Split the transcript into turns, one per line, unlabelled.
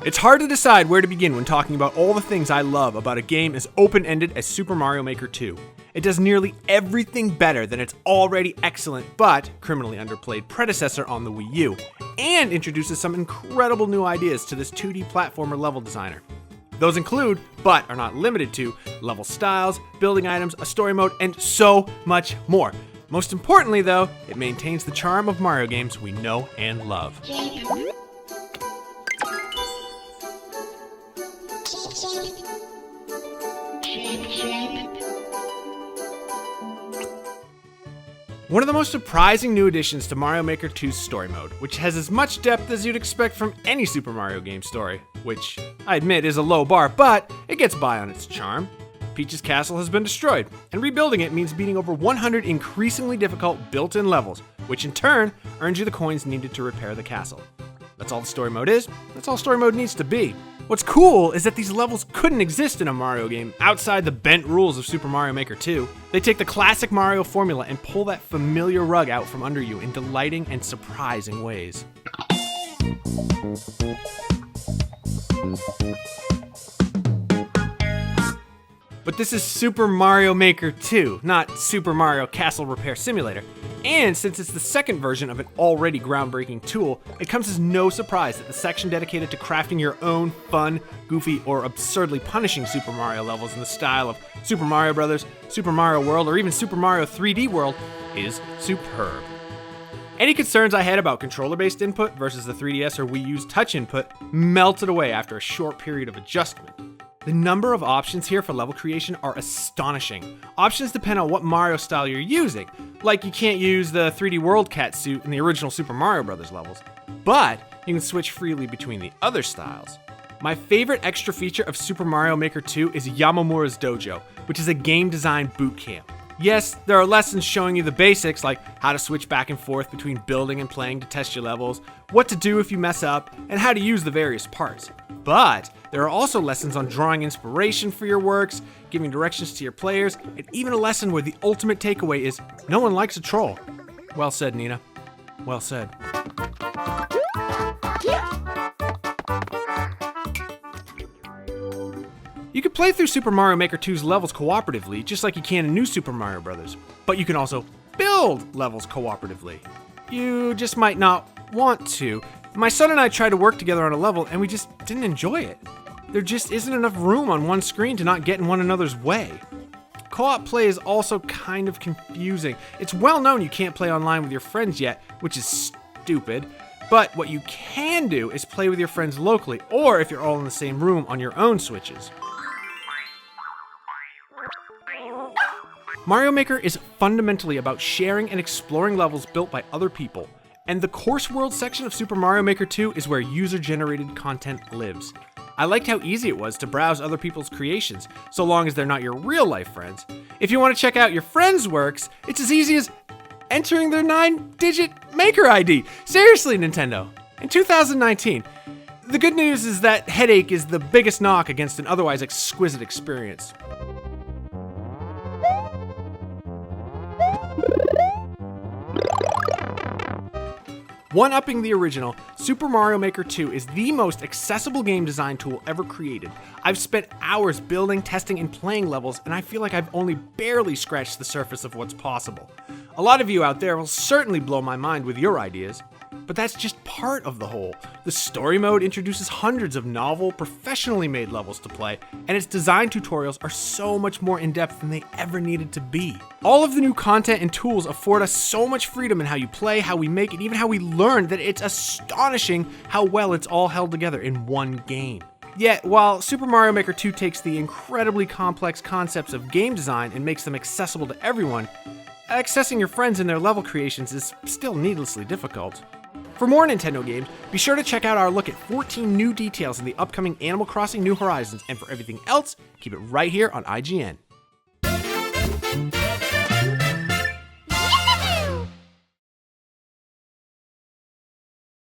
It's hard to decide where to begin when talking about all the things I love about a game as open-ended as Super Mario Maker 2. It does nearly everything better than its already excellent but criminally underplayed predecessor on the Wii U, and introduces some incredible new ideas to this 2D platformer level designer. Those include, but are not limited to, level styles, building items, a story mode, and so much more. Most importantly though, it maintains the charm of Mario games we know and love. One of the most surprising new additions to Mario Maker 2's story mode, which has as much depth as you'd expect from any Super Mario game story, which I admit is a low bar, but it gets by on its charm. Peach's castle has been destroyed, and rebuilding it means beating over 100 increasingly difficult built-in levels, which in turn earns you the coins needed to repair the castle. That's all the story mode is, that's all story mode needs to be. What's cool is that these levels couldn't exist in a Mario game outside the bent rules of Super Mario Maker 2. They take the classic Mario formula and pull that familiar rug out from under you in delighting and surprising ways. But this is Super Mario Maker 2, not Super Mario Castle Repair Simulator. And since it's the second version of an already groundbreaking tool, it comes as no surprise that the section dedicated to crafting your own fun, goofy, or absurdly punishing Super Mario levels in the style of Super Mario Bros., Super Mario World, or even Super Mario 3D World is superb. Any concerns I had about controller-based input versus the 3DS or Wii U's touch input melted away after a short period of adjustment. The number of options here for level creation are astonishing. Options depend on what Mario style you're using, like you can't use the 3D World cat suit in the original Super Mario Bros. Levels, but you can switch freely between the other styles. My favorite extra feature of Super Mario Maker 2 is Yamamura's Dojo, which is a game design boot camp. Yes, there are lessons showing you the basics, like how to switch back and forth between building and playing to test your levels, what to do if you mess up, and how to use the various parts. But there are also lessons on drawing inspiration for your works, giving directions to your players, and even a lesson where the ultimate takeaway is no one likes a troll. Well said, Nina. Well said. You can play through Super Mario Maker 2's levels cooperatively, just like you can in New Super Mario Bros. But you can also build levels cooperatively. You just might not want to. My son and I tried to work together on a level, and we just didn't enjoy it. There just isn't enough room on one screen to not get in one another's way. Co-op play is also kind of confusing. It's well known you can't play online with your friends yet, which is stupid. But what you can do is play with your friends locally, or if you're all in the same room on your own Switches. Mario Maker is fundamentally about sharing and exploring levels built by other people, and the Course World section of Super Mario Maker 2 is where user-generated content lives. I liked how easy it was to browse other people's creations, so long as they're not your real-life friends. If you want to check out your friends' works, it's as easy as entering their 9-digit Maker ID. Seriously, Nintendo. In 2019, the good news is that headache is the biggest knock against an otherwise exquisite experience. One-upping the original, Super Mario Maker 2 is the most accessible game design tool ever created. I've spent hours building, testing, and playing levels, and I feel like I've only barely scratched the surface of what's possible. A lot of you out there will certainly blow my mind with your ideas, but that's just part of the whole. The story mode introduces hundreds of novel, professionally made levels to play, and its design tutorials are so much more in-depth than they ever needed to be. All of the new content and tools afford us so much freedom in how you play, how we make, and even how we learn that it's astonishing how well it's all held together in one game. Yet, while Super Mario Maker 2 takes the incredibly complex concepts of game design and makes them accessible to everyone, accessing your friends and their level creations is still needlessly difficult. For more Nintendo games, be sure to check out our look at 14 new details in the upcoming Animal Crossing New Horizons, and for everything else, keep it right here on IGN.